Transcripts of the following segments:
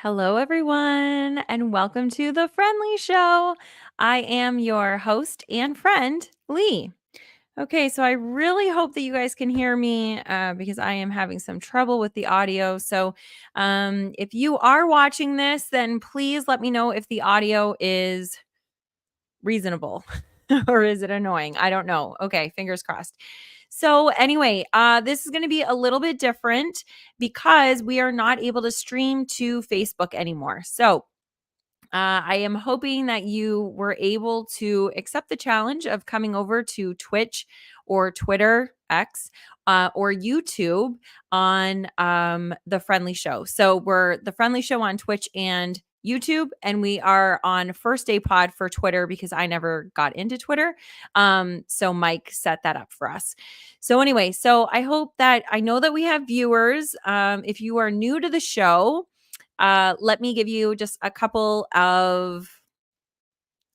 Hello, everyone, and welcome to the Friend Leigh Show. I am your host and friend, Lee. Okay, so I really hope that you guys can hear me because I am having some trouble with the audio. So, if you are watching this, then please let me know if the audio is reasonable or is it annoying? I don't know. Okay, fingers crossed. So, anyway, this is going to be a little bit different because we are not able to stream to Facebook anymore. So, I am hoping that you were able to accept the challenge of coming over to Twitch or Twitter X or YouTube on the Friend Leigh Show. So we're the Friend Leigh Show on Twitch and YouTube, and we are on First Day Pod for Twitter because I never got into Twitter. So Mike set that up for us. So anyway, so I hope that I know that we have viewers. If you are new to the show, let me give you just a couple of,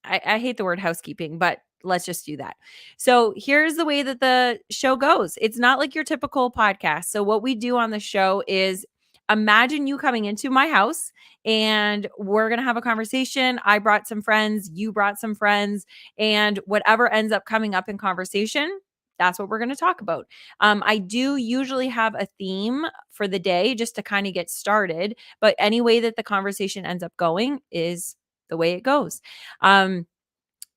I hate the word housekeeping, but let's just do that. So here's the way that the show goes. It's not like your typical podcast. So what we do on the show is imagine you coming into my house and we're going to have a conversation. I brought some friends, you brought some friends, and whatever ends up coming up in conversation, that's what we're going to talk about. I do usually have a theme for the day just to kind of get started, but any way that the conversation ends up going is the way it goes. Um,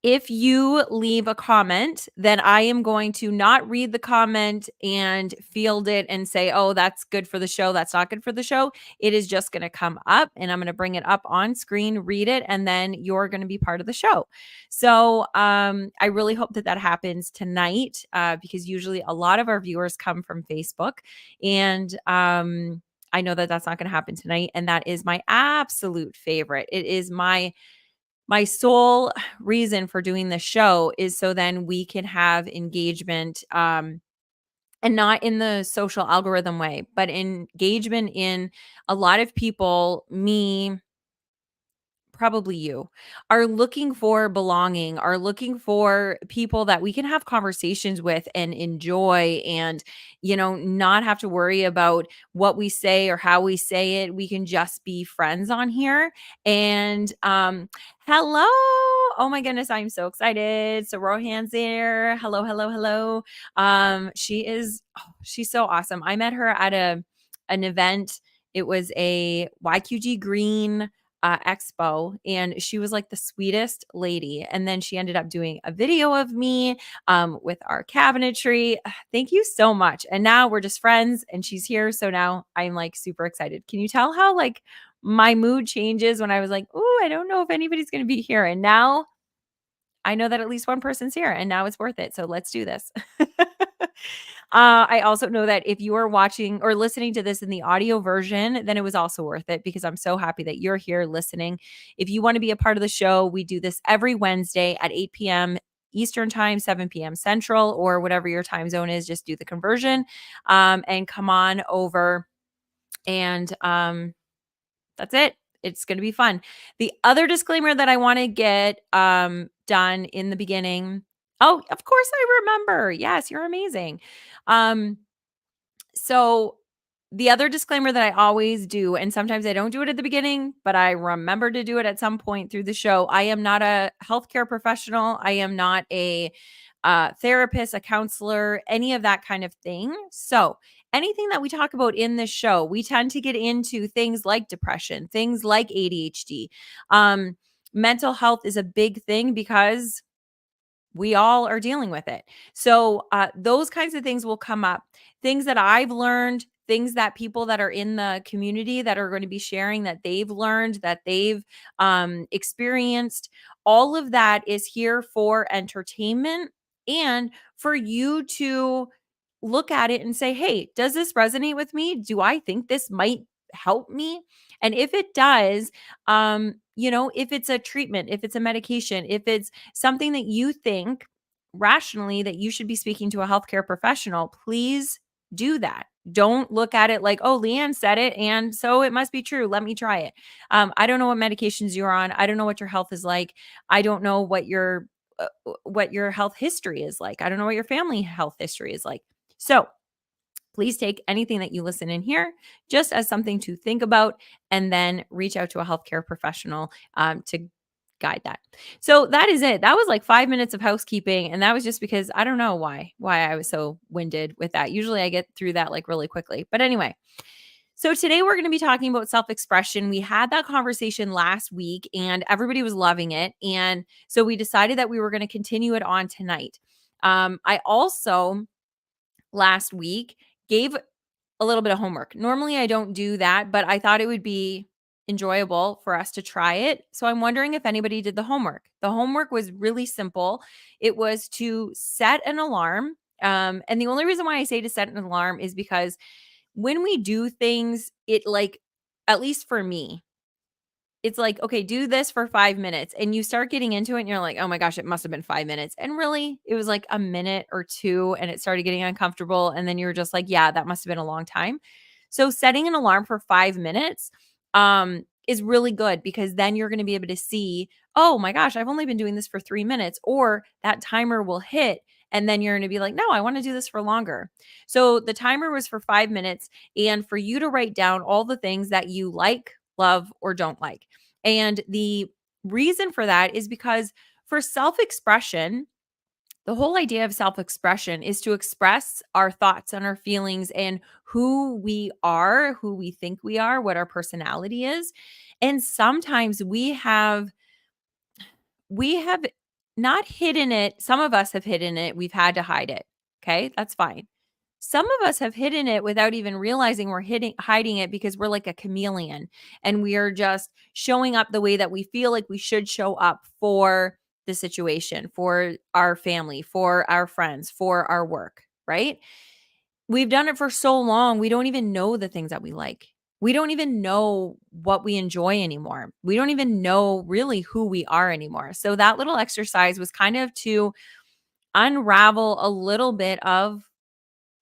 if you leave a comment, then I am going to not read the comment and field it and say, oh, that's good for the show. That's not good for the show. It is just going to come up and I'm going to bring it up on screen, read it, and then you're going to be part of the show. So I really hope that that happens tonight because usually a lot of our viewers come from Facebook. And I know that that's not going to happen tonight. And that is my absolute favorite. It is my sole reason for doing this show is so then we can have engagement and not in the social algorithm way, but engagement in a lot of people, me, probably you, are looking for belonging, are looking for people that we can have conversations with and enjoy and, not have to worry about what we say or how we say it. We can just be friends on here. And hello. Oh my goodness, I'm so excited. So Rohan's there. Hello, hello, hello. She's so awesome. I met her at an event. It was a YQG Green expo, and she was like the sweetest lady. And then she ended up doing a video of me with our cabinetry. Thank you so much. And now we're just friends and she's here. So now I'm like super excited. Can you tell how like my mood changes when I was like, oh, I don't know if anybody's going to be here. And now I know that at least one person's here and now it's worth it. So let's do this. I also know that if you are watching or listening to this in the audio version, then it was also worth it because I'm so happy that you're here listening. If you want to be a part of the show, we do this every Wednesday at 8 p.m. Eastern time, 7 p.m. Central, or whatever your time zone is. Just do the conversion and come on over. And that's it. It's going to be fun. The other disclaimer that I want to get done in the beginning. Oh, of course I remember. Yes, you're amazing. So the other disclaimer that I always do, and sometimes I don't do it at the beginning, but I remember to do it at some point through the show. I am not a healthcare professional. I am not a therapist, a counselor, any of that kind of thing. So anything that we talk about in this show, we tend to get into things like depression, things like ADHD. Mental health is a big thing because we all are dealing with it. So those kinds of things will come up. Things that I've learned, things that people that are in the community that are going to be sharing that they've learned, that they've experienced. All of that is here for entertainment and for you to look at it and say, hey, does this resonate with me? Do I think this might help me? And if it does, if it's a treatment, if it's a medication, if it's something that you think rationally that you should be speaking to a healthcare professional, please do that. Don't look at it like, oh, Leanne said it, and so it must be true. Let me try it. I don't know what medications you're on. I don't know what your health is like. I don't know what your health history is like. I don't know what your family health history is like. So Please take anything that you listen in here just as something to think about, and then reach out to a healthcare professional to guide that. So that is it. That was like 5 minutes of housekeeping. And that was just because I don't know why I was so winded with that. Usually I get through that like really quickly. But anyway, so today we're going to be talking about self-expression. We had that conversation last week and everybody was loving it. And so we decided that we were going to continue it on tonight. I also last week gave a little bit of homework. Normally I don't do that, but I thought it would be enjoyable for us to try it. So I'm wondering if anybody did the homework. The homework was really simple. It was to set an alarm. And the only reason why I say to set an alarm is because when we do things, it like, at least for me, it's like, okay, do this for 5 minutes, and you start getting into it and you're like, "Oh my gosh, it must have been 5 minutes." And really, it was like a minute or 2 and it started getting uncomfortable, and then you were just like, "Yeah, that must have been a long time." So setting an alarm for 5 minutes is really good because then you're going to be able to see, "Oh my gosh, I've only been doing this for 3 minutes," or that timer will hit and then you're going to be like, "No, I want to do this for longer." So the timer was for 5 minutes, and for you to write down all the things that you like, love, or don't like. And the reason for that is because for self expression, the whole idea of self expression is to express our thoughts and our feelings and who we are, who we think we are, what our personality is. And sometimes we have not hidden it. Some of us have hidden it. We've had to hide it. Okay, that's fine. Some of us have hidden it without even realizing we're hiding it because we're like a chameleon and we are just showing up the way that we feel like we should show up for the situation, for our family, for our friends, for our work, right? We've done it for so long, we don't even know the things that we like. We don't even know what we enjoy anymore. We don't even know really who we are anymore. So that little exercise was kind of to unravel a little bit of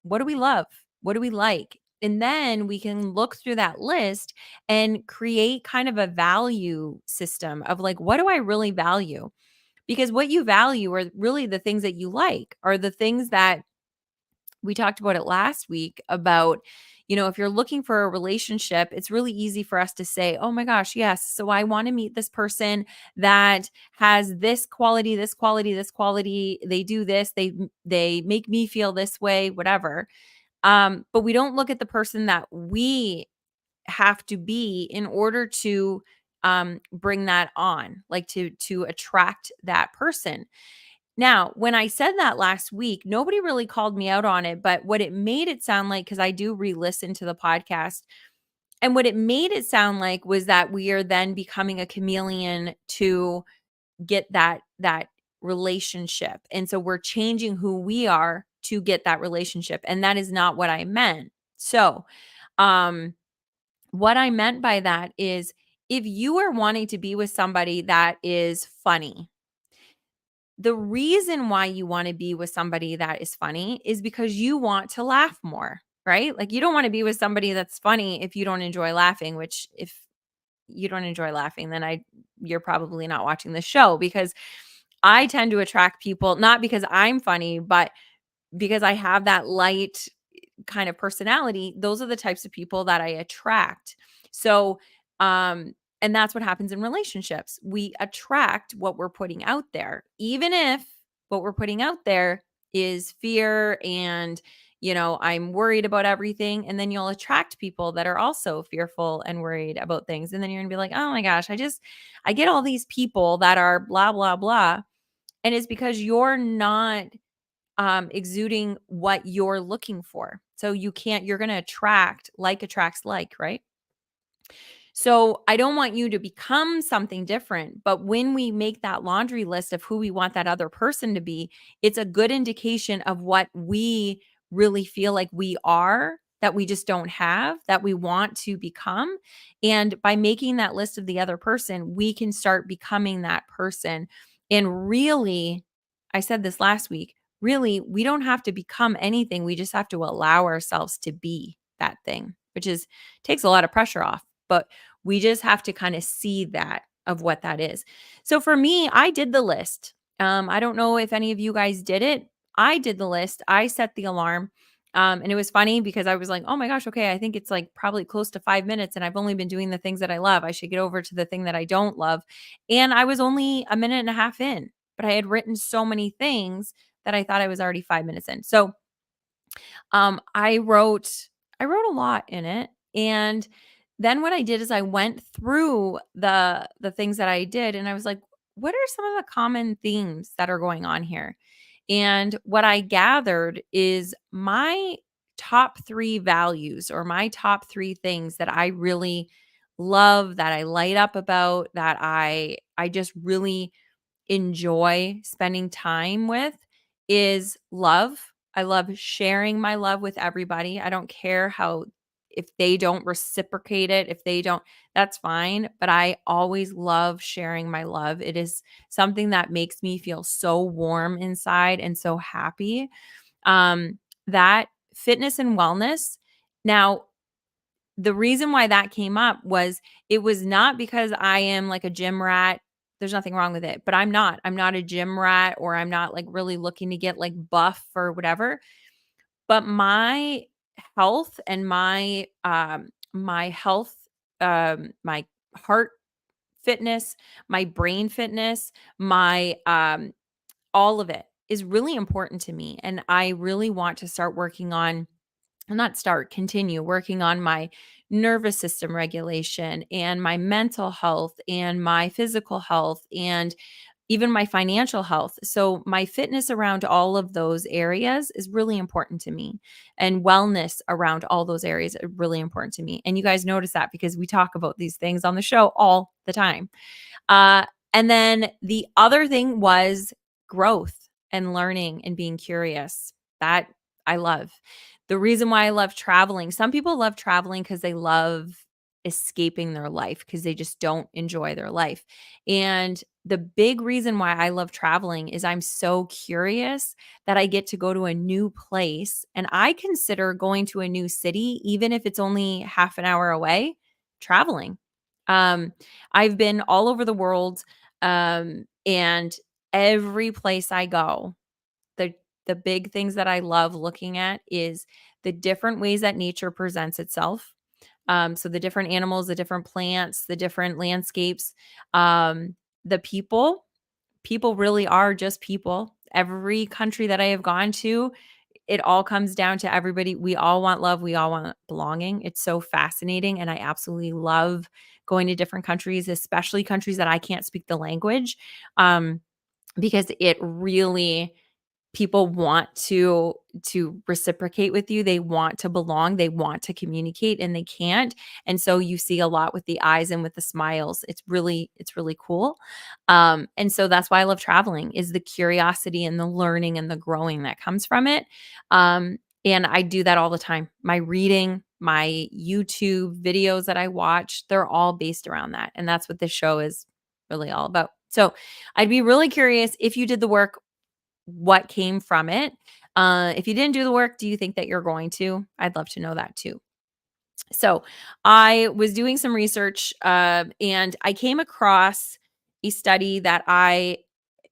what do we love? What do we like? And then we can look through that list and create kind of a value system of like, what do I really value? Because what you value are really the things that you like, are the things that we talked about it last week about, if you're looking for a relationship, it's really easy for us to say, oh my gosh, yes. So I want to meet this person that has this quality, this quality, this quality. They do this, they make me feel this way, whatever. But we don't look at the person that we have to be in order to bring that on, like to attract that person. Now, when I said that last week, nobody really called me out on it, but what it made it sound like, because I do re-listen to the podcast, and what it made it sound like was that we are then becoming a chameleon to get that relationship. And so we're changing who we are to get that relationship. And that is not what I meant. So, um, what I meant by that is if you are wanting to be with somebody that is funny, the reason why you want to be with somebody that is funny is because you want to laugh more, right? Like you don't want to be with somebody that's funny if you don't enjoy laughing, which if you don't enjoy laughing, then you're probably not watching the show because I tend to attract people not because I'm funny, but because I have that light kind of personality. Those are the types of people that I attract. So, and that's what happens in relationships. We attract what we're putting out there, even if what we're putting out there is fear and, I'm worried about everything. And then you'll attract people that are also fearful and worried about things. And then you're going to be like, oh my gosh, I get all these people that are blah, blah, blah. And it's because you're not exuding what you're looking for. So you're going to attracts like, right? So I don't want you to become something different. But when we make that laundry list of who we want that other person to be, it's a good indication of what we really feel like we are, that we just don't have, that we want to become. And by making that list of the other person, we can start becoming that person. And really, I said this last week, really, we don't have to become anything. We just have to allow ourselves to be that thing, which takes a lot of pressure off. But we just have to kind of see that of what that is. So for me, I did the list. I don't know if any of you guys did it. I did the list. I set the alarm. And it was funny because I was like, oh my gosh, okay, I think it's like probably close to 5 minutes and I've only been doing the things that I love. I should get over to the thing that I don't love. And I was only a minute and a half in, but I had written so many things that I thought I was already 5 minutes in. So I wrote a lot in it, and then what I did is I went through the things that I did, and I was like, what are some of the common themes that are going on here? And what I gathered is my top 3 values, or my top 3 things that I really love, that I light up about, that I just really enjoy spending time with, is love. I love sharing my love with everybody. I don't care how, if they don't reciprocate it, if they don't, that's fine. But I always love sharing my love. It is something that makes me feel so warm inside and so happy. Um, that fitness and wellness. Now, the reason why that came up was, it was not because I am like a gym rat. There's nothing wrong with it, but I'm not. I'm not a gym rat, or I'm not like really looking to get like buff or whatever. But my health and my health, my heart fitness, my brain fitness, my all of it is really important to me, and I really want to start working on, not start, continue working on my nervous system regulation and my mental health and my physical health and even my financial health. So, my fitness around all of those areas is really important to me, and wellness around all those areas are really important to me. And you guys notice that because we talk about these things on the show all the time. Uh, and then the other thing was growth and learning and being curious. That I love. The reason why I love traveling, some people love traveling because they love escaping their life, because they just don't enjoy their life. And the big reason why I love traveling is I'm so curious that I get to go to a new place. And I consider going to a new city, even if it's only half an hour away, traveling. Um, I've been all over the world, and every place I go, the the big things that I love looking at is the different ways that nature presents itself. So the different animals, the different plants, the different landscapes, um, the people. People really are just people. Every country that I have gone to, it all comes down to everybody. We all want love. We all want belonging. It's so fascinating. And I absolutely love going to different countries, especially countries that I can't speak the language, um, because it really, people want to reciprocate with you. They want to belong, they want to communicate, and they can't. And so you see a lot with the eyes and with the smiles. It's really cool. And so that's why I love traveling, is the curiosity and the learning and the growing that comes from it. And I do that all the time. My reading, my YouTube videos that I watch, they're all based around that. And that's what this show is really all about. So I'd be really curious, if you did the work, what came from it. If you didn't do the work, do you think that you're going to? I'd love to know that too. So I was doing some research, and I came across a study that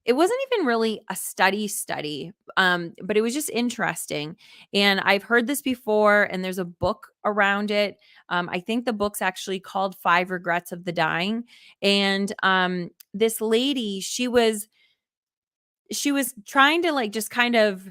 it wasn't even really a study, but it was just interesting. And I've heard this before, and there's a book around it. I think the book's actually called Five Regrets of the Dying. And this lady, she was trying to like just kind of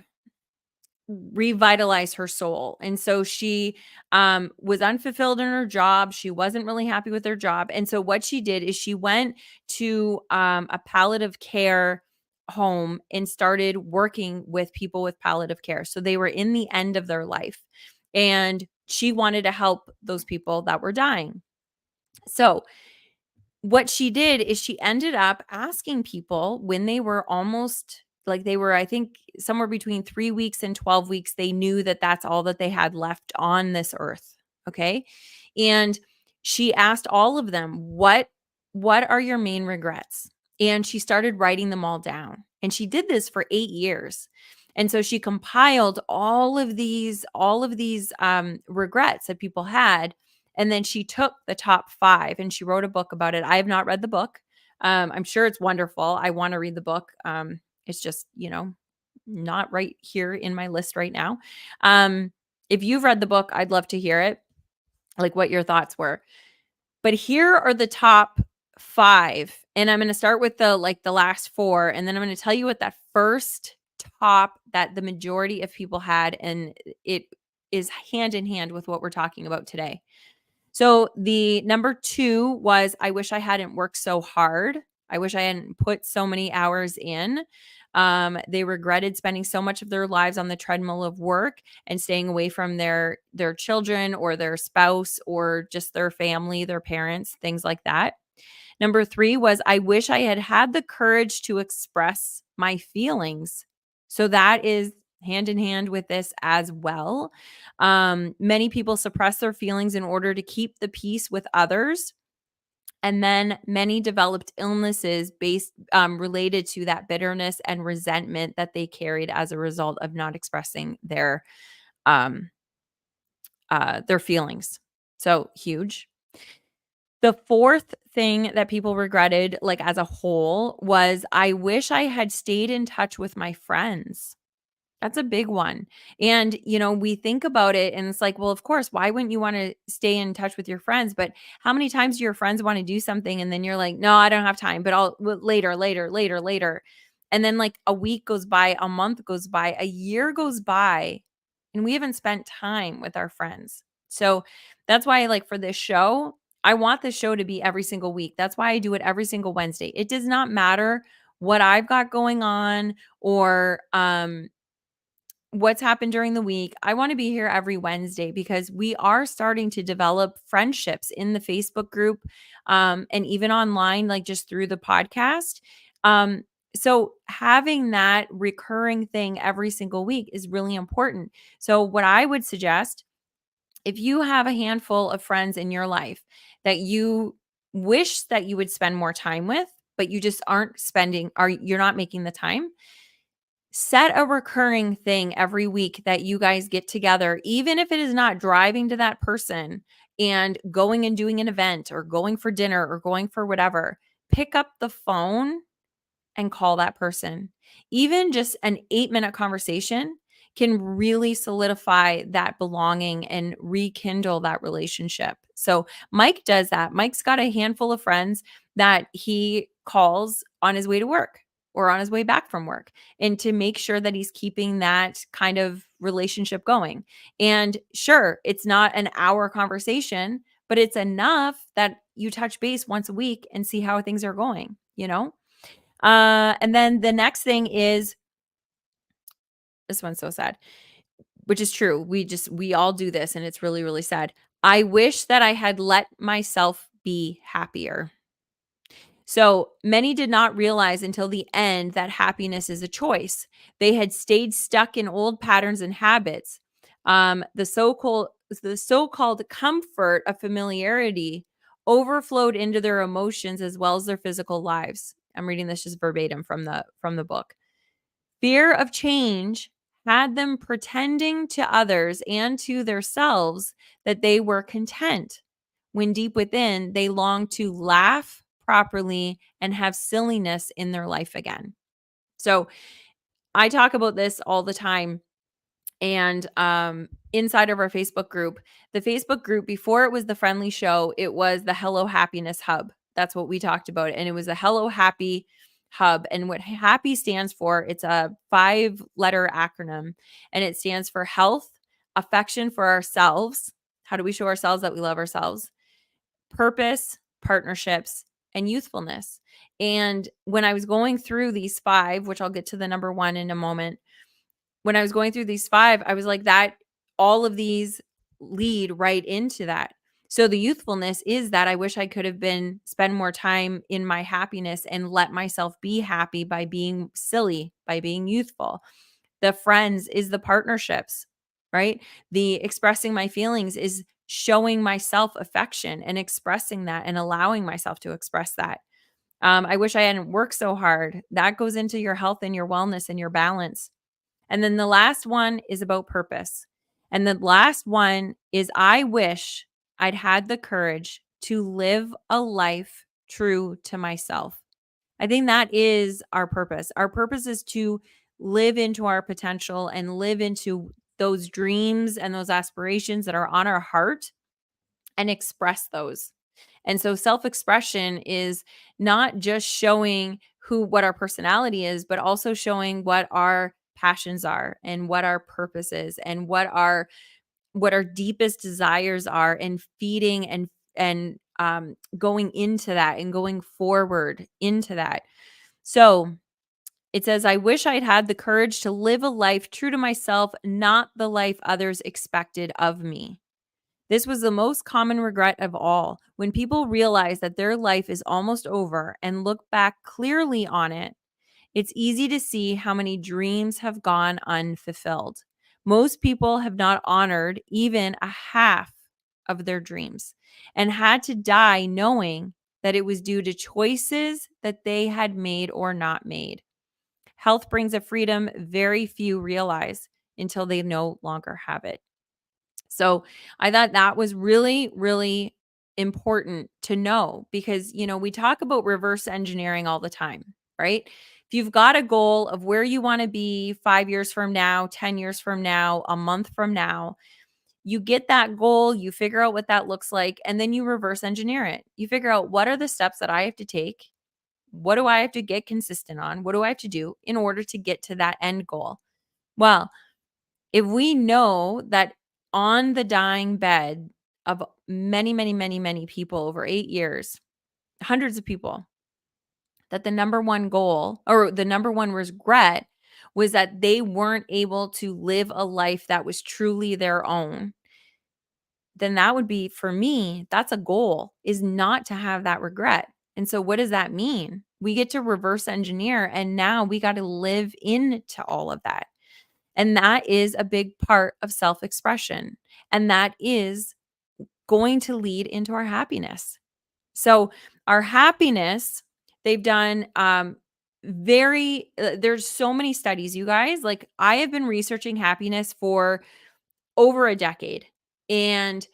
revitalize her soul. And so she was unfulfilled in her job. She wasn't really happy with her job. And so what she did is she went to a palliative care home and started working with people with palliative care. So they were in the end of their life. And she wanted to help those people that were dying. So what she did is she ended up asking people when they were almost, like, they were, I think, somewhere between 3 weeks and 12 weeks, they knew that that's all that they had left on this earth, okay? And she asked all of them, "What are your main regrets?" And she started writing them all down. And she did this for 8 years. And so she compiled all of these regrets that people had, and then she took the top 5 and she wrote a book about it. I have not read the book. I'm sure it's wonderful. I want to read the book. It's just, not right here in my list right now. Um, If you've read the book, I'd love to hear it, like what your thoughts were. But here are the top 5, and I'm gonna start with the last 4, and then I'm gonna tell you what that first top that the majority of people had, and it is hand in hand with what we're talking about today. So the number 2 was, I wish I hadn't worked so hard. I wish I hadn't put so many hours in. They regretted spending so much of their lives on the treadmill of work and staying away from their children or their spouse or just their family, their parents, things like that. Number 3 was, I wish I had had the courage to express my feelings. So that is hand in hand with this as well. Many people suppress their feelings in order to keep the peace with others. And then many developed illnesses based related to that bitterness and resentment that they carried as a result of not expressing um, their feelings. So huge. The fourth thing that people regretted, like as a whole, was, I wish I had stayed in touch with my friends. That's a big one. And, we think about it and it's like, well, of course, why wouldn't you want to stay in touch with your friends? But how many times do your friends want to do something and then you're like, no, I don't have time, but later, later, later, later. And then like a week goes by, a month goes by, a year goes by, and we haven't spent time with our friends. So that's why, like, for this show, I want this show to be every single week. That's why I do it every single Wednesday. It does not matter what I've got going on or, what's happened during the week. I want to be here every Wednesday because we are starting to develop friendships in the Facebook group, and even online, like just through the podcast. So having that recurring thing every single week is really important. So what I would suggest, if you have a handful of friends in your life that you wish that you would spend more time with, but you just aren't spending, or you're not making the time, set a recurring thing every week that you guys get together, even if it is not driving to that person and going and doing an event or going for dinner or going for whatever. Pick up the phone and call that person. Even just an 8-minute conversation can really solidify that belonging and rekindle that relationship. So Mike does that. Mike's got a handful of friends that he calls on his way to work or on his way back from work, and to make sure that he's keeping that kind of relationship going. And sure, it's not an hour conversation, but it's enough that you touch base once a week and see how things are going. And then the next thing is, this one's so sad, which is true. We all do this and it's really, really sad. I wish that I had let myself be happier. So many did not realize until the end that happiness is a choice. They had stayed stuck in old patterns and habits. The so-called comfort of familiarity overflowed into their emotions as well as their physical lives. I'm reading this just verbatim from the book. Fear of change had them pretending to others and to themselves that they were content, when deep within they longed to laugh properly and have silliness in their life again. So I talk about this all the time. And inside of our Facebook group, the Facebook group, before it was the Friend Leigh Show, it was the Hello Happiness Hub. That's what we talked about. And it was a Hello Happy Hub. And what happy stands for, it's a 5-letter acronym, and it stands for health, affection for ourselves. How do we show ourselves that we love ourselves? Purpose, partnerships, and youthfulness. And when I was going through these 5, which I'll get to the number 1 in a moment, when I was going through these 5, I was like, that all of these lead right into that. So the youthfulness is that I wish I could have spend more time in my happiness and let myself be happy by being silly, by being youthful. The friends is the partnerships, right? The expressing my feelings is showing myself affection and expressing that and allowing myself to express that. I wish I hadn't worked so hard. That goes into your health and your wellness and your balance. And then the last one is about purpose. And the last one is, I wish I'd had the courage to live a life true to myself. I think that is our purpose. Our purpose is to live into our potential and live into those dreams and those aspirations that are on our heart and express those. And so self-expression is not just showing what our personality is, but also showing what our passions are and what our purpose is and what our deepest desires are, and feeding and going into that and going forward into that. So it says, I wish I'd had the courage to live a life true to myself, not the life others expected of me. This was the most common regret of all. When people realize that their life is almost over and look back clearly on it, it's easy to see how many dreams have gone unfulfilled. Most people have not honored even a half of their dreams and had to die knowing that it was due to choices that they had made or not made. Health brings a freedom very few realize until they no longer have it. So I thought that was really, really important to know because, we talk about reverse engineering all the time, right? If you've got a goal of where you want to be 5 years from now, 10 years from now, a month from now, you get that goal, you figure out what that looks like, and then you reverse engineer it. You figure out what are the steps that I have to take? What do I have to get consistent on? What do I have to do in order to get to that end goal? Well, if we know that on the dying bed of many, many, many, many people over 8 years, hundreds of people, that the number one goal or the number one regret was that they weren't able to live a life that was truly their own, then that would be, for me, that's a goal, is not to have that regret. And so what does that mean? We get to reverse engineer, and now we got to live into all of that. And that is a big part of self-expression. And that is going to lead into our happiness. So our happiness, they've done there's so many studies, you guys. Like, I have been researching happiness for over a decade. And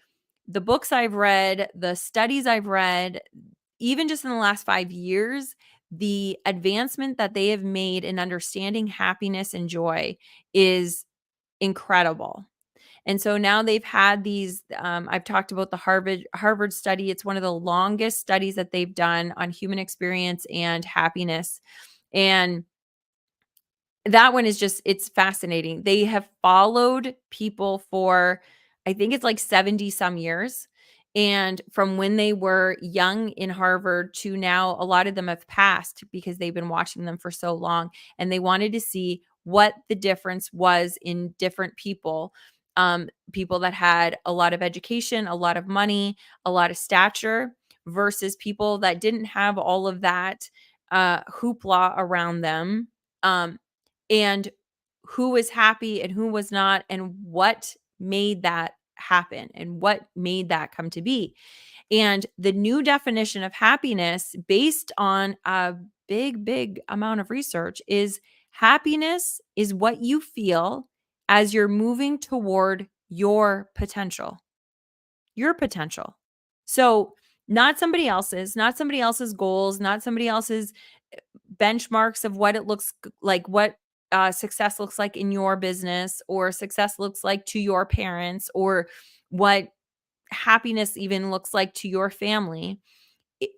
the books I've read, the studies I've read, even just in the last 5 years, the advancement that they have made in understanding happiness and joy is incredible. And so now they've had these, I've talked about the Harvard study. It's one of the longest studies that they've done on human experience and happiness. And that one is just, it's fascinating. They have followed people for, I think it's like 70 some years. And from when they were young in Harvard to now, a lot of them have passed because they've been watching them for so long. And they wanted to see what the difference was in different people. People that had a lot of education, a lot of money, a lot of stature, versus people that didn't have all of that hoopla around them. And who was happy and who was not, and what made that happen and what made that come to be. And the new definition of happiness, based on a big, big amount of research, is happiness is what you feel as you're moving toward your potential. Your potential. So, not somebody else's goals, not somebody else's benchmarks of what it looks like, what success looks like in your business, or success looks like to your parents, or what happiness even looks like to your family.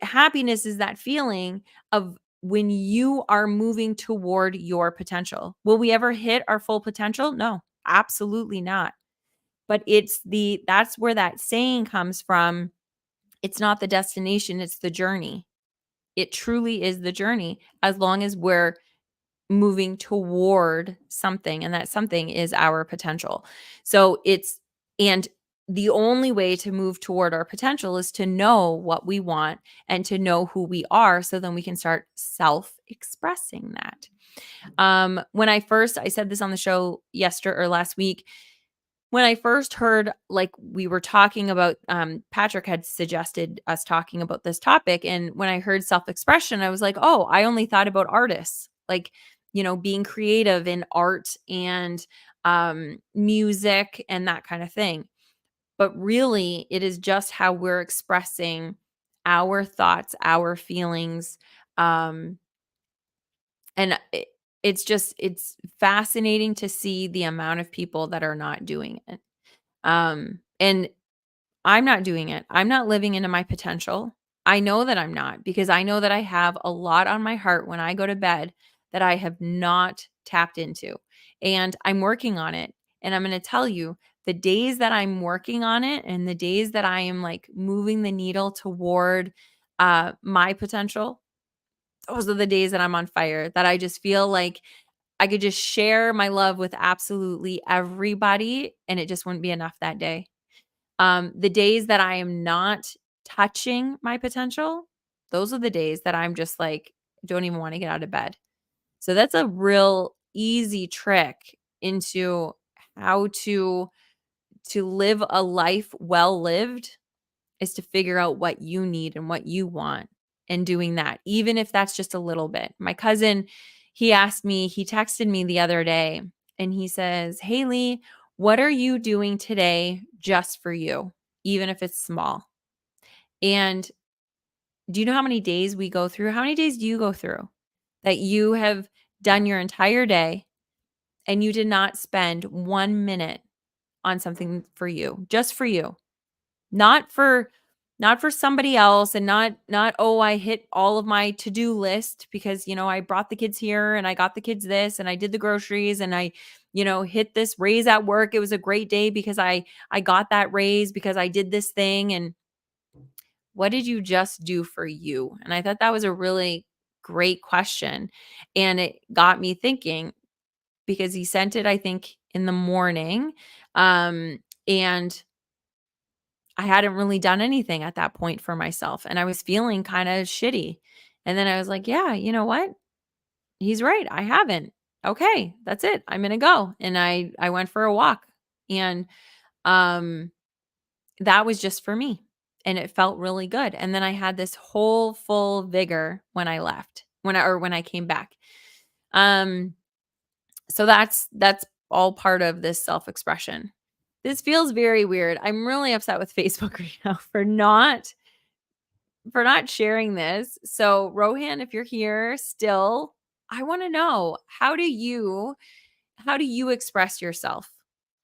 Happiness is that feeling of when you are moving toward your potential. Will we ever hit our full potential? No, absolutely not. But that's where that saying comes from. It's not the destination, it's the journey. It truly is the journey, as long as we're moving toward something, and that something is our potential. And the only way to move toward our potential is to know what we want and to know who we are, so then we can start self-expressing that. I said this on the show yesterday or last week, when I first heard, like, we were talking about, Patrick had suggested us talking about this topic. And when I heard self-expression, I was like, oh, I only thought about artists, like, being creative in art and music and that kind of thing. But really, it is just how we're expressing our thoughts, our feelings. And it's fascinating to see the amount of people that are not doing it. And I'm not doing it. I'm not living into my potential. I know that I'm not because I know that I have a lot on my heart when I go to bed that I have not tapped into. And I'm working on it. And I'm going to tell you the days that I'm working on it and the days that I am like moving the needle toward my potential, those are the days that I'm on fire, that I just feel like I could just share my love with absolutely everybody and it just wouldn't be enough that day. The days that I am not touching my potential, those are the days that I'm just like, don't even want to get out of bed. So that's a real easy trick into how to live a life well lived is to figure out what you need and what you want and doing that, even if that's just a little bit. My cousin, he texted me the other day and he says, "Hey Lee, what are you doing today just for you, even if it's small?" And do you know how many days we go through? How many days do you go through that you have done your entire day and you did not spend 1 minute on something for you, just for you? Not for somebody else and not, "Oh, I hit all of my to-do list because, I brought the kids here and I got the kids this and I did the groceries and I, hit this raise at work. It was a great day because I got that raise because I did this thing." And what did you just do for you? And I thought that was a really great question. And it got me thinking because he sent it, I think, in the morning. And I hadn't really done anything at that point for myself, and I was feeling kinda shitty. And then I was like, "Yeah, you know what? He's right, I haven't. Okay, that's it. I'm gonna go." And I went for a walk, and, um, that was just for me, and it felt really good. And then I had this whole full vigor when I left, when I came back. Um, so that's all part of this self-expression. This feels very weird. I'm really upset with Facebook right now for not sharing this. So, Rohan, if you're here still, I want to know, how do you express yourself?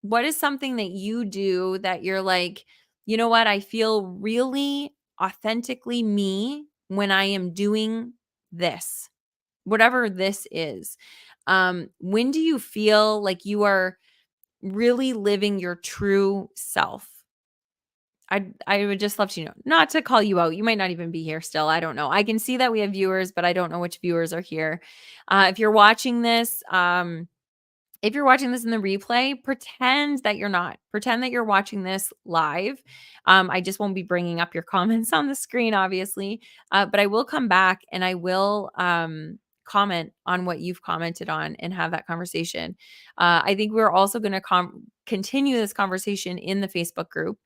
What is something that you do that you're like, "You know what? I feel really authentically me when I am doing this." Whatever this is. When do you feel like you are really living your true self? I would just love to know. Not to call you out. You might not even be here still. I don't know. I can see that we have viewers, but I don't know which viewers are here. If you're watching this, if you're watching this in the replay, pretend that you're not. Pretend that you're watching this live. I just won't be bringing up your comments on the screen, obviously, but I will come back and I will comment on what you've commented on and have that conversation. I think we're also going to continue this conversation in the Facebook group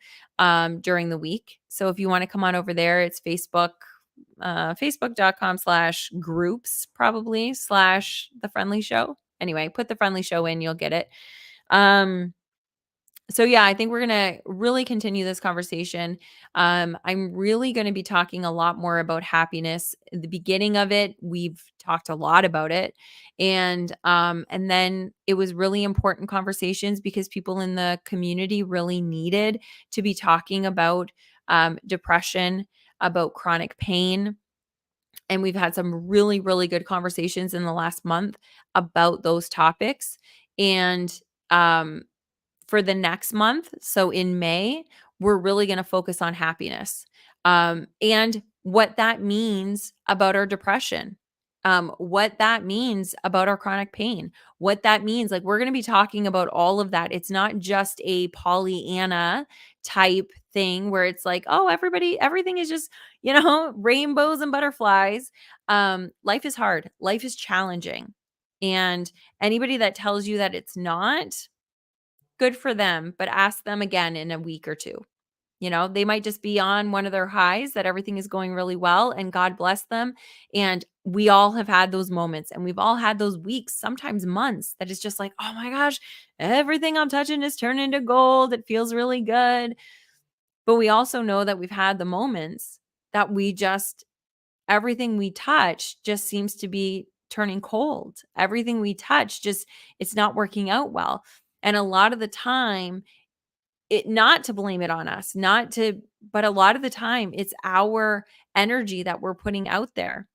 during the week. So if you want to come on over there, it's facebook.com/groups probably / the Friend Leigh Show. Anyway, put the Friend Leigh Show in, you'll get it. So yeah, I think we're gonna really continue this conversation. I'm really gonna be talking a lot more about happiness. At the beginning of it, we've talked a lot about it, and then it was really important conversations because people in the community really needed to be talking about depression, about chronic pain, and we've had some really, really good conversations in the last month about those topics. And um, for the next month, so in May, we're really going to focus on happiness and what that means about our depression, what that means about our chronic pain, what that means. Like, we're going to be talking about all of that. It's not just a Pollyanna type thing where it's like, oh, everything is just, rainbows and butterflies. Life is hard, life is challenging. And anybody that tells you that it's not, good for them, but ask them again in a week or 2. They might just be on one of their highs that everything is going really well and God bless them. And we all have had those moments and we've all had those weeks, sometimes months, that is just like, oh my gosh, everything I'm touching is turning into gold. It feels really good. But we also know that we've had the moments that everything we touch just seems to be turning cold. Everything we touch just, it's not working out well. And a lot of the time, not to blame it on us, but a lot of the time it's our energy that we're putting out there.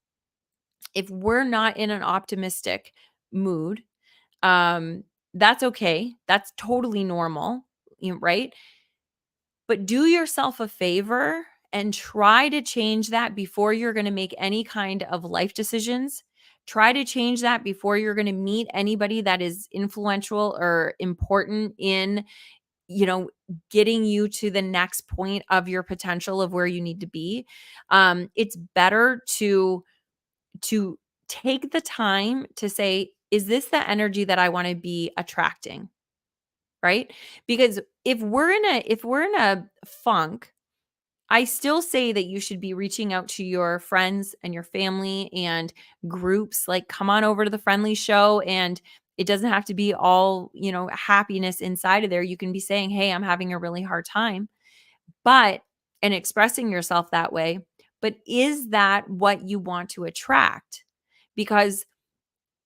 If we're not in an optimistic mood, that's okay. That's totally normal, right? But do yourself a favor and try to change that before you're going to make any kind of life decisions. Try to change that before you're going to meet anybody that is influential or important in, getting you to the next point of your potential of where you need to be. It's better to take the time to say, is this the energy that I want to be attracting? Right? Because if we're in a funk, I still say that you should be reaching out to your friends and your family and groups, like, come on over to the Friend Leigh Show, and it doesn't have to be all, happiness inside of there. You can be saying, "Hey, I'm having a really hard time," but and expressing yourself that way. But is that what you want to attract? Because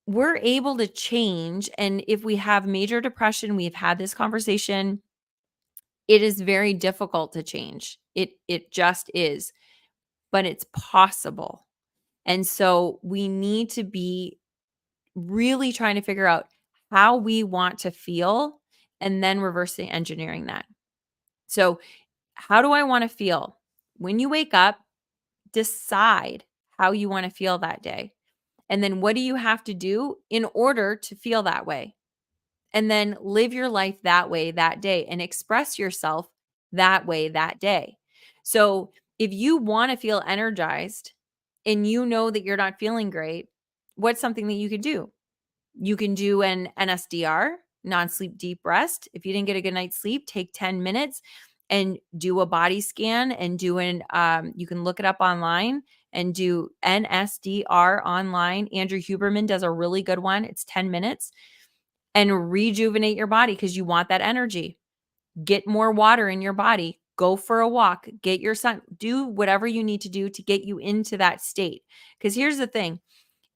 we're able to change, and if we have major depression, we've had this conversation, it is very difficult to change. It just is, but it's possible. And so we need to be really trying to figure out how we want to feel and then reversing engineering that. So, how do I want to feel? When you wake up, decide how you want to feel that day. And then what do you have to do in order to feel that way? And then live your life that way that day and express yourself that way that day. So if you want to feel energized and you know that you're not feeling great, what's something that you can do? You can do an NSDR, non sleep deep rest. If you didn't get a good night's sleep, take 10 minutes and do a body scan and you can look it up online and do NSDR online. Andrew Huberman does a really good one. It's 10 minutes and rejuvenate your body because you want that energy. Get more water in your body. Go for a walk. Get your sun. Do whatever you need to do to get you into that state. Because here's the thing.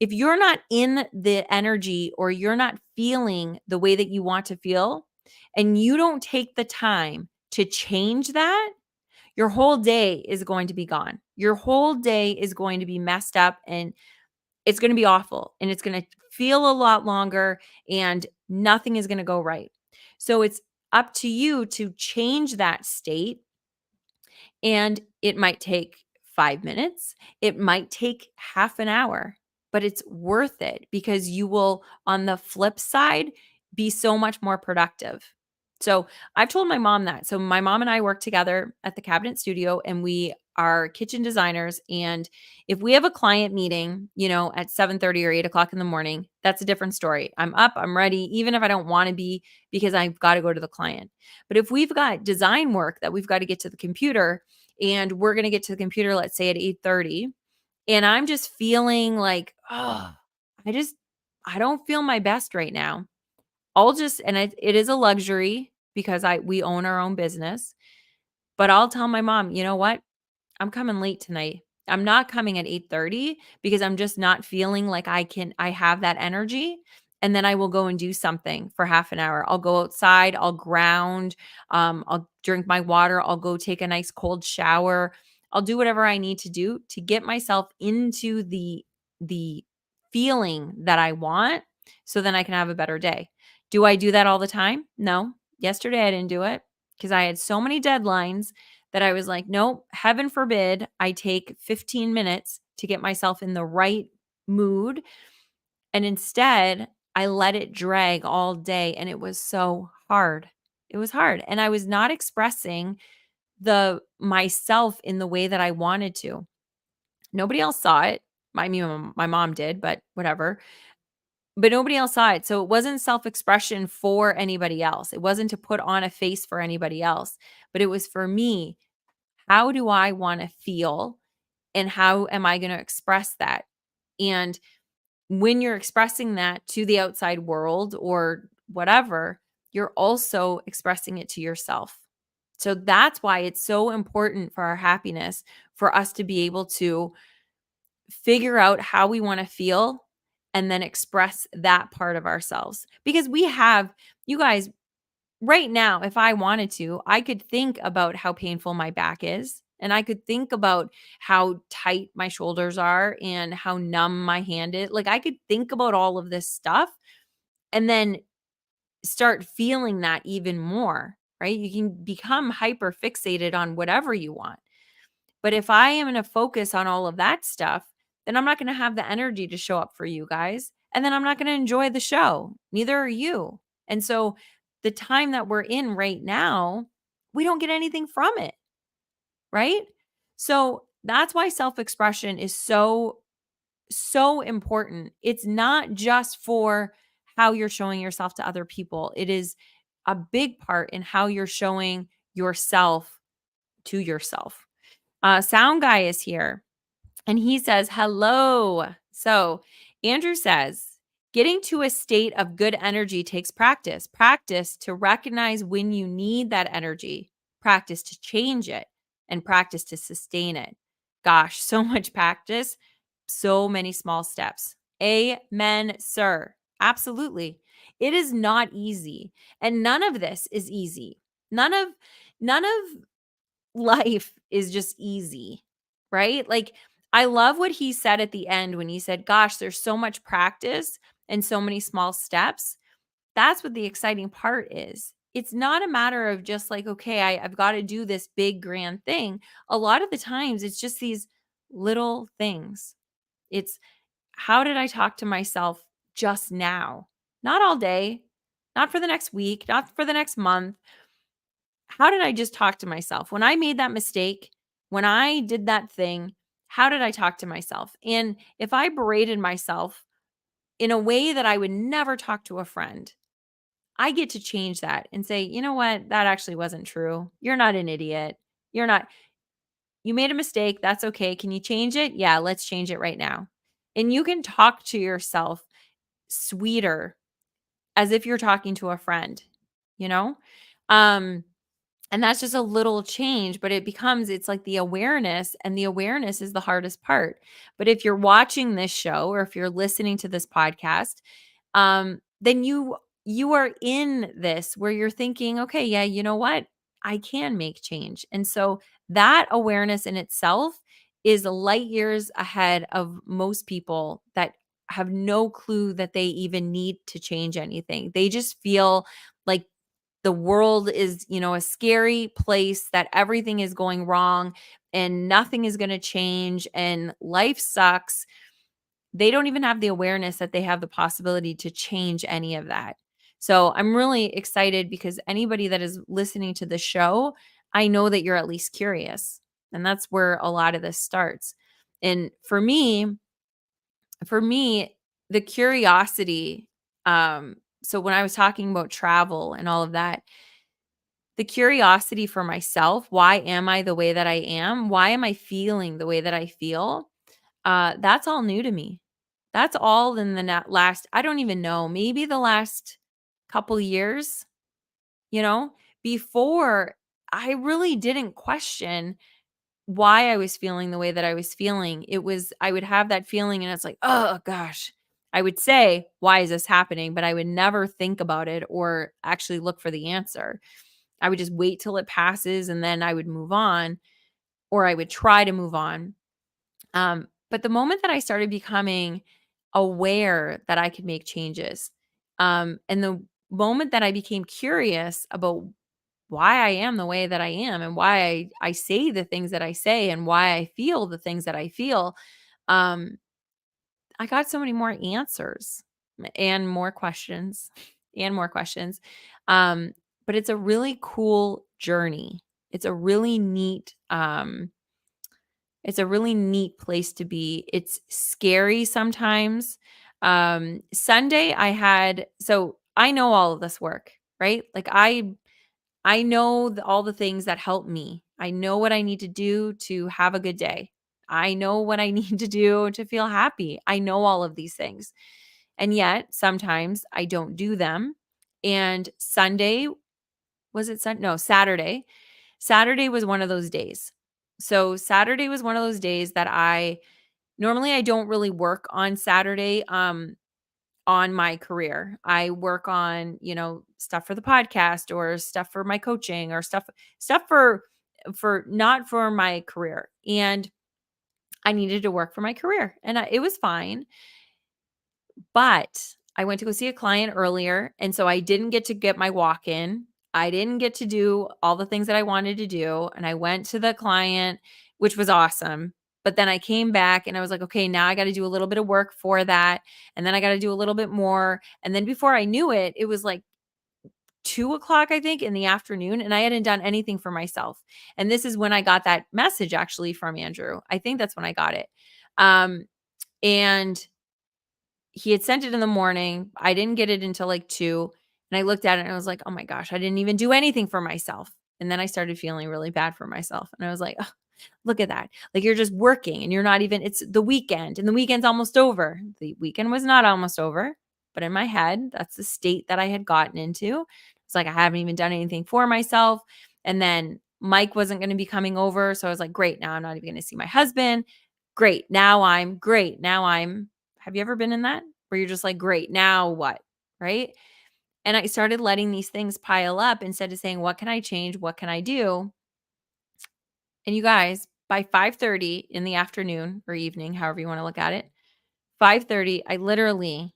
If you're not in the energy or you're not feeling the way that you want to feel, and you don't take the time to change that, your whole day is going to be gone. Your whole day is going to be messed up and it's going to be awful and it's going to feel a lot longer and nothing is going to go right. So it's up to you to change that state, and it might take 5 minutes, it might take half an hour, but it's worth it because you will, on the flip side, be so much more productive. So I've told my mom that. So my mom and I work together at the Cabinet Studio and we are kitchen designers. And if we have a client meeting, at 7:30 or 8 o'clock in the morning, that's a different story. I'm up, I'm ready, even if I don't want to be, because I've got to go to the client. But if we've got design work that we've got to get to the computer, and we're going to get to the computer, let's say at 8:30, and I'm just feeling like, oh, I don't feel my best right now. It is a luxury because we own our own business, but I'll tell my mom, you know what? I'm coming late tonight. I'm not coming at 8:30 because I'm just not feeling like I have that energy. And then I will go and do something for half an hour. I'll go outside, I'll ground, I'll drink my water, I'll go take a nice cold shower. I'll do whatever I need to do to get myself into the feeling that I want so then I can have a better day. Do I do that all the time? No. Yesterday I didn't do it because I had so many deadlines that I was like, nope, heaven forbid I take 15 minutes to get myself in the right mood. And instead, I let it drag all day. And it was so hard. It was hard. And I was not expressing the myself in the way that I wanted to. Nobody else saw it. I mean, my mom did, but whatever. But nobody else saw it. So it wasn't self-expression for anybody else. It wasn't to put on a face for anybody else, but it was for me. How do I want to feel and how am I going to express that? And when you're expressing that to the outside world or whatever, you're also expressing it to yourself. So that's why it's so important for our happiness for us to be able to figure out how we want to feel and then express that part of ourselves. Because we have, you guys, right now, if I wanted to, I could think about how painful my back is. And I could think about how tight my shoulders are and how numb my hand is. Like I could think about all of this stuff and then start feeling that even more, right? You can become hyper fixated on whatever you want. But if I am going to focus on all of that stuff, then I'm not going to have the energy to show up for you guys. And then I'm not going to enjoy the show. Neither are you. And so the time that we're in right now, we don't get anything from it, right? So that's why self expression is so important. It's not just for how you're showing yourself to other people, it is a big part in how you're showing yourself to yourself. Sound guy is here. And he says, hello. So Andrew says, getting to a state of good energy takes practice. Practice to recognize when you need that energy, practice to change it, and practice to sustain it. Gosh, so much practice, so many small steps. Amen, sir. Absolutely. It is not easy. And none of this is easy. None of life is just easy, right? Like, I love what he said at the end when he said, gosh, there's so much practice and so many small steps. That's what the exciting part is. It's not a matter of just like, okay, I've got to do this big grand thing. A lot of the times it's just these little things. It's how did I talk to myself just now? Not all day, not for the next week, not for the next month. How did I just talk to myself? When I made that mistake, when I did that thing, how did I talk to myself? And if I berated myself in a way that I would never talk to a friend, I get to change that and say, you know what? That actually wasn't true. You're not an idiot. You're not, you made a mistake. That's okay. Can you change it? Yeah, let's change it right now. And you can talk to yourself sweeter as if you're talking to a friend, you know? Um, And that's just a little change, but it's like the awareness, and the awareness is the hardest part. But if you're watching this show or if you're listening to this podcast, then you are in this where you're thinking, okay, yeah, you know what? I can make change. And so that awareness in itself is light years ahead of most people that have no clue that they even need to change anything. They just feel like the world is, a scary place, that everything is going wrong and nothing is going to change and life sucks. They don't even have the awareness that they have the possibility to change any of that. So I'm really excited because anybody that is listening to the show, I know that you're at least curious. And that's where a lot of this starts. And for me, the curiosity, so when I was talking about travel and all of that, the curiosity for myself, why am I the way that I am? Why am I feeling the way that I feel? That's all new to me. That's all in the last, I don't even know, maybe the last couple years, you know, before I really didn't question why I was feeling the way that I was feeling. I would have that feeling and it's like, oh gosh, I would say, why is this happening? But I would never think about it or actually look for the answer. I would just wait till it passes and then I would move on, or I would try to move on. But the moment that I started becoming aware that I could make changes, and the moment that I became curious about why I am the way that I am and why I say the things that I say and why I feel the things that I feel, um, I got so many more answers and more questions and more questions. Um, but it's a really cool journey. It's a really neat it's a really neat place to be. It's scary sometimes. Sunday so I know all of this work, right? Like I know all the things that help me. I know what I need to do to have a good day. I know what I need to do to feel happy. I know all of these things. And yet sometimes I don't do them. And Sunday, was it Sun? No, Saturday. Saturday was one of those days. So Saturday was one of those days that I normally I don't really work on Saturday. on my career. I work on, stuff for the podcast or stuff for my coaching or stuff for not for my career. And I needed to work for my career and it was fine. But I went to go see a client earlier, and so I didn't get to get my walk in. I didn't get to do all the things that I wanted to do, and I went to the client, which was awesome. But then I came back and I was like, okay, now I got to do a little bit of work for that. And then I got to do a little bit more. And then before I knew it, it was like 2 o'clock, I think, in the afternoon, and I hadn't done anything for myself. And this is when I got that message actually from Andrew. I think that's when I got it. And he had sent it in the morning. I didn't get it until like 2. And I looked at it and I was like, oh my gosh, I didn't even do anything for myself. And then I started feeling really bad for myself. And I was like, oh, look at that. Like you're just working and you're not even, it's the weekend and the weekend's almost over. The weekend was not almost over, but in my head, that's the state that I had gotten into. It's like, I haven't even done anything for myself. And then Mike wasn't going to be coming over. So I was like, great. Now I'm not even going to see my husband. Great. Now I'm great. Now I'm, have you ever been in that where you're just like, great. Now what? Right. And I started letting these things pile up instead of saying, what can I change? What can I do? And you guys, by 5:30 in the afternoon or evening, however you want to look at it, 5:30, I literally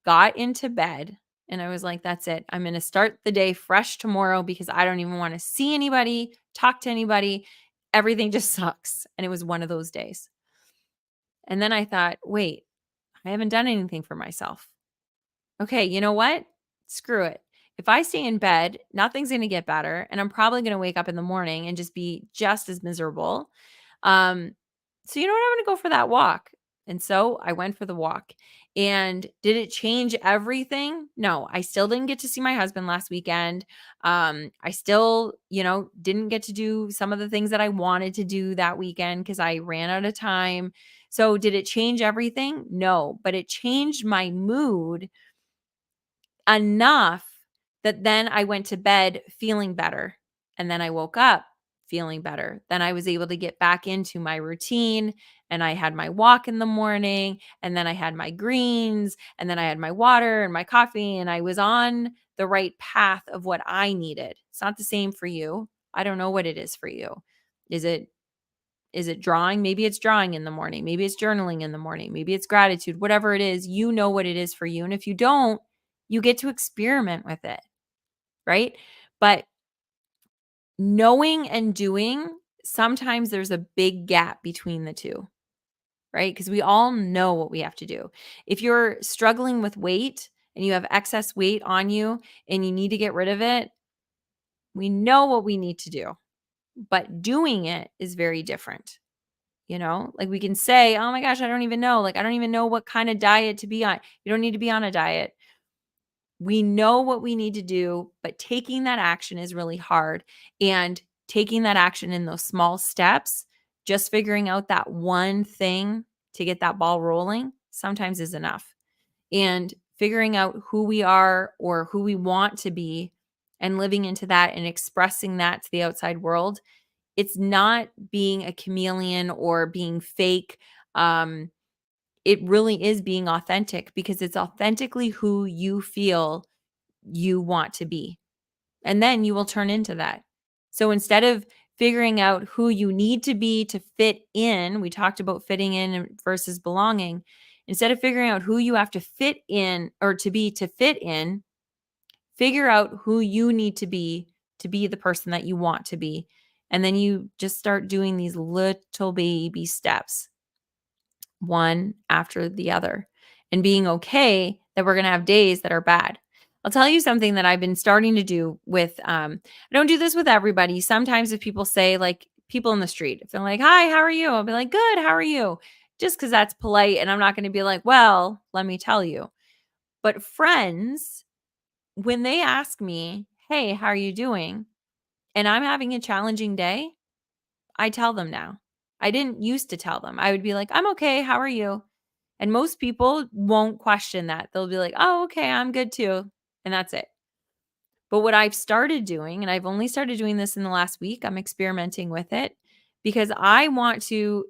got into bed and I was like, that's it. I'm going to start the day fresh tomorrow because I don't even want to see anybody, talk to anybody. Everything just sucks. And it was one of those days. And then I thought, wait, I haven't done anything for myself. Okay, you know what? Screw it. If I stay in bed, nothing's going to get better. And I'm probably going to wake up in the morning and just be just as miserable. Um, so, you know what? I'm going to go for that walk. And so I went for the walk. And did it change everything? No, I still didn't get to see my husband last weekend. I still, didn't get to do some of the things that I wanted to do that weekend because I ran out of time. So, did it change everything? No, but it changed my mood enough that then I went to bed feeling better. And then I woke up feeling better. Then I was able to get back into my routine and I had my walk in the morning and then I had my greens and then I had my water and my coffee and I was on the right path of what I needed. It's not the same for you. I don't know what it is for you. Is it drawing? Maybe it's drawing in the morning. Maybe it's journaling in the morning. Maybe it's gratitude. Whatever it is, you know what it is for you. And if you don't, you get to experiment with it, right? But knowing and doing, sometimes there's a big gap between the two, right? Because we all know what we have to do. If you're struggling with weight and you have excess weight on you and you need to get rid of it, we know what we need to do. But doing it is very different. Like we can say, oh my gosh, I don't even know. Like, I don't even know what kind of diet to be on. You don't need to be on a diet. We know what we need to do, but taking that action is really hard. And taking that action in those small steps, just figuring out that one thing to get that ball rolling sometimes is enough. And figuring out who we are or who we want to be and living into that and expressing that to the outside world, it's not being a chameleon or being fake. It really is being authentic because it's authentically who you feel you want to be. And then you will turn into that. So instead of figuring out who you need to be to fit in, we talked about fitting in versus belonging. Instead of figuring out who you have to fit in or to be to fit in, figure out who you need to be the person that you want to be. And then you just start doing these little baby steps, one after the other, and being okay that we're going to have days that are bad. I'll tell you something that I've been starting to do with, I don't do this with everybody. Sometimes if people say, like people in the street, if they're like, hi, how are you? I'll be like, good, how are you? Just because that's polite. And I'm not going to be like, well, let me tell you. But friends, when they ask me, hey, how are you doing? And I'm having a challenging day, I tell them now. I didn't used to tell them. I would be like, I'm okay. How are you? And most people won't question that. They'll be like, oh, okay, I'm good too. And that's it. But what I've started doing, and I've only started doing this in the last week, I'm experimenting with it because I want to,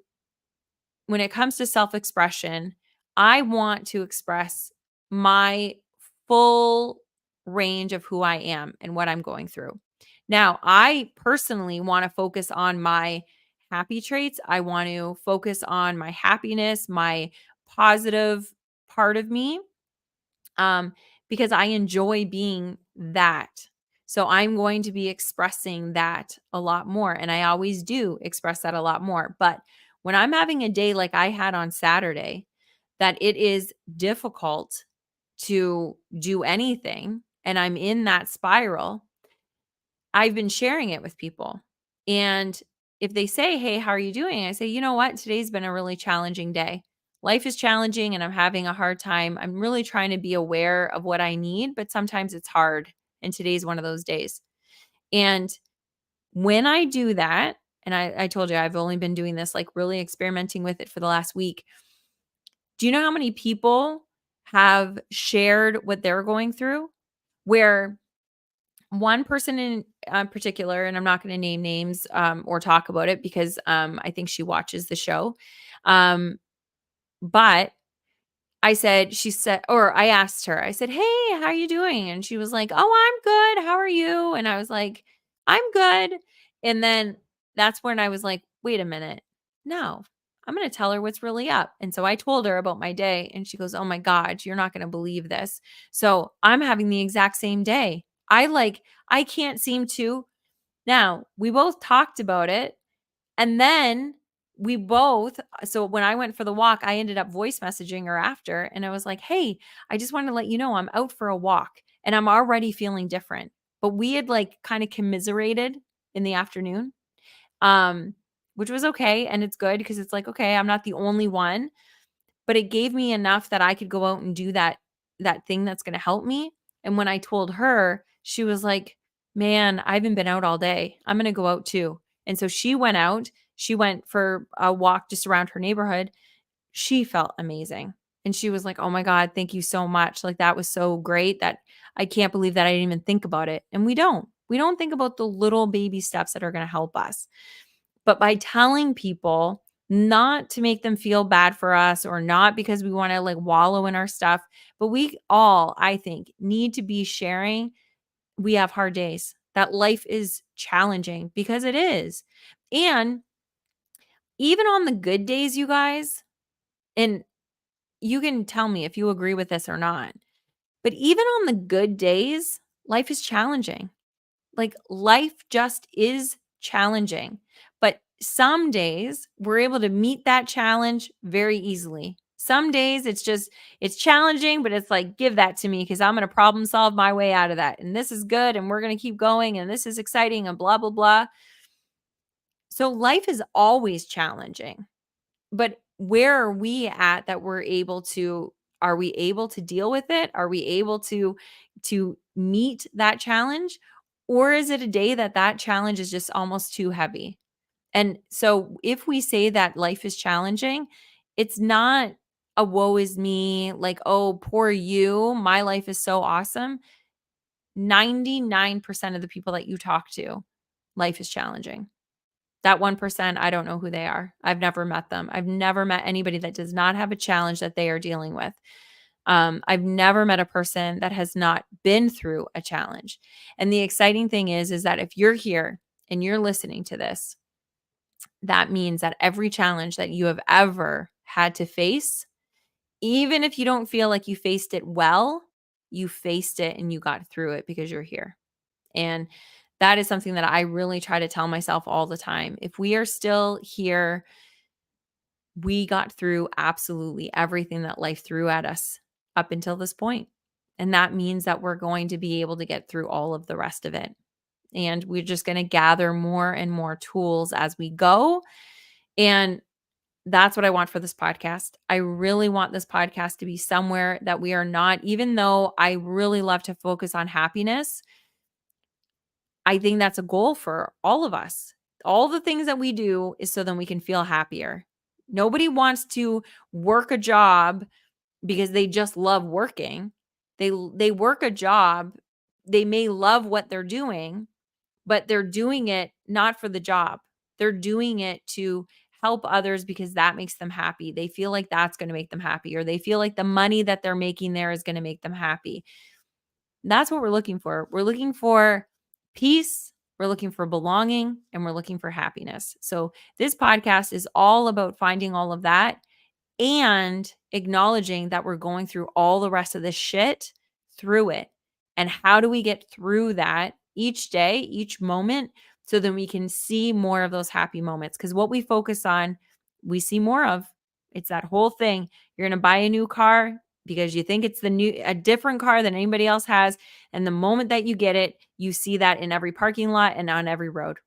when it comes to self expression, I want to express my full range of who I am and what I'm going through. Now, I personally want to focus on my happy traits. I want to focus on my happiness, my positive part of me, um, because I enjoy being that. So I'm going to be expressing that a lot more. And I always do express that a lot more. But when I'm having a day like I had on Saturday, that it is difficult to do anything and I'm in that spiral, I've been sharing it with people. And if they say, "Hey, how are you doing?" I say, "You know what? Today's been a really challenging day. Life is challenging and I'm having a hard time. I'm really trying to be aware of what I need, but sometimes it's hard. And today's one of those days." And when I do that, and I told you I've only been doing this, like really experimenting with it for the last week. Do you know how many people have shared what they're going through? Where one person in particular, and I'm not going to name names or talk about it because I think she watches the show. Um, but she said, or I asked her, I said, "Hey, how are you doing?" And she was like, "Oh, I'm good. How are you?" And I was like, "I'm good." And then that's when I was like, wait a minute. No, I'm going to tell her what's really up. And so I told her about my day and she goes, "Oh my God, you're not going to believe this." So I'm having the exact same day. I can't seem to. Now, we both talked about it and then we both so when I went for the walk, I ended up voice messaging her after and I was like, "Hey, I just wanted to let you know I'm out for a walk and I'm already feeling different." But we had like kind of commiserated in the afternoon. Um which was okay and it's good because it's like, okay, I'm not the only one, but it gave me enough that I could go out and do that thing that's going to help me. And when I told her, she was like, "Man, I haven't been out all day. I'm going to go out too." And so she went out. She went for a walk just around her neighborhood. She felt amazing. And she was like, "Oh my God, thank you so much. Like that was so great that I can't believe that I didn't even think about it." And we don't. We don't think about the little baby steps that are going to help us. But by telling people not to make them feel bad for us or not because we want to like wallow in our stuff, but we all, I think, need to be sharing we have hard days, that life is challenging because it is. And even on the good days, you guys, and you can tell me if you agree with this or not, but even on the good days, life is challenging. Like life just is challenging. But some days we're able to meet that challenge very easily. Some days it's challenging, but it's like, give that to me because I'm going to problem solve my way out of that. And this is good. And we're going to keep going. And this is exciting and blah, blah, blah. So life is always challenging. But where are we at that are we able to deal with it? Are we able to meet that challenge? Or is it a day that challenge is just almost too heavy? And so if we say that life is challenging, it's not a woe is me, like, "Oh, poor you, my life is so awesome." 99% of the people that you talk to, life is challenging. That 1%, I don't know who they are. I've never met them. I've never met anybody that does not have a challenge that they are dealing with. I've never met a person that has not been through a challenge. And the exciting thing is that if you're here and you're listening to this, that means that every challenge that you have ever had to face, even if you don't feel like you faced it well, you faced it and you got through it because you're here. And that is something that I really try to tell myself all the time. If we are still here, we got through absolutely everything that life threw at us up until this point. And that means that we're going to be able to get through all of the rest of it. And we're just going to gather more and more tools as we go. And that's what I want for this podcast. I really want this podcast to be somewhere that we are not, even though I really love to focus on happiness, I think that's a goal for all of us. All the things that we do is so then we can feel happier. Nobody wants to work a job because they just love working. They work a job, they may love what they're doing, but they're doing it not for the job. They're doing it to help others because that makes them happy. They feel like that's going to make them happy, or they feel like the money that they're making there is going to make them happy. That's what we're looking for. We're looking for peace, we're looking for belonging, and we're looking for happiness. So this podcast is all about finding all of that and acknowledging that we're going through all the rest of this shit through it. And how do we get through that each day, each moment, so then we can see more of those happy moments? Because what we focus on, we see more of. It's that whole thing. You're going to buy a new car because you think it's a different car than anybody else has. And the moment that you get it, you see that in every parking lot and on every road.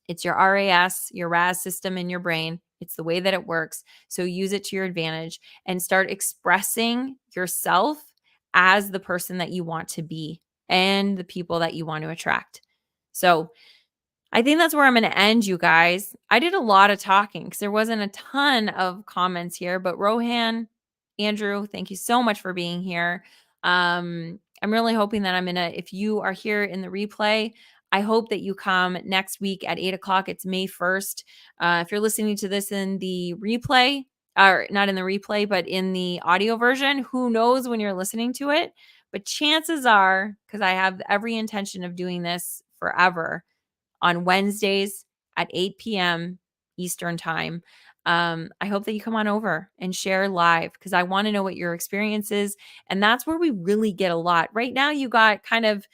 It's your RAS system in your brain. It's the way that it works. So use it to your advantage and start expressing yourself as the person that you want to be and the people that you want to attract. So I think that's where I'm going to end, you guys. I did a lot of talking because there wasn't a ton of comments here, but Rohan, Andrew, thank you so much for being here. I'm really hoping that if you are here in the replay, I hope that you come next week at 8:00. It's May 1st. If you're listening to this in the replay, or not in the replay, but in the audio version, who knows when you're listening to it? But chances are, because I have every intention of doing this forever, on Wednesdays at 8 p.m. Eastern time. I hope that you come on over and share live because I want to know what your experience is. And that's where we really get a lot. Right now, you got kind of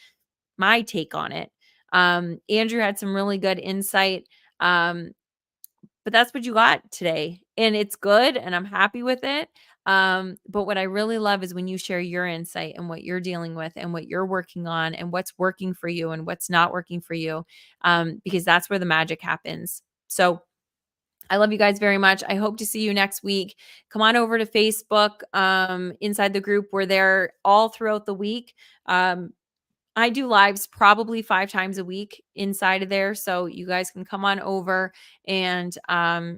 my take on it. Andrew had some really good insight. But that's what you got today. And it's good and I'm happy with it. But what I really love is when you share your insight and what you're dealing with and what you're working on and what's working for you and what's not working for you, because that's where the magic happens. So I love you guys very much. I hope to see you next week. Come on over to Facebook, inside the group. We're there all throughout the week. I do lives probably 5 times a week inside of there. So you guys can come on over and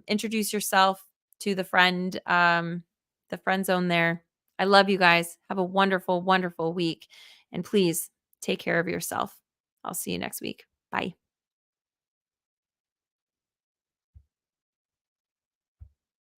introduce yourself to the friend zone there. I love you guys. Have a wonderful, wonderful week. And please take care of yourself. I'll see you next week. Bye.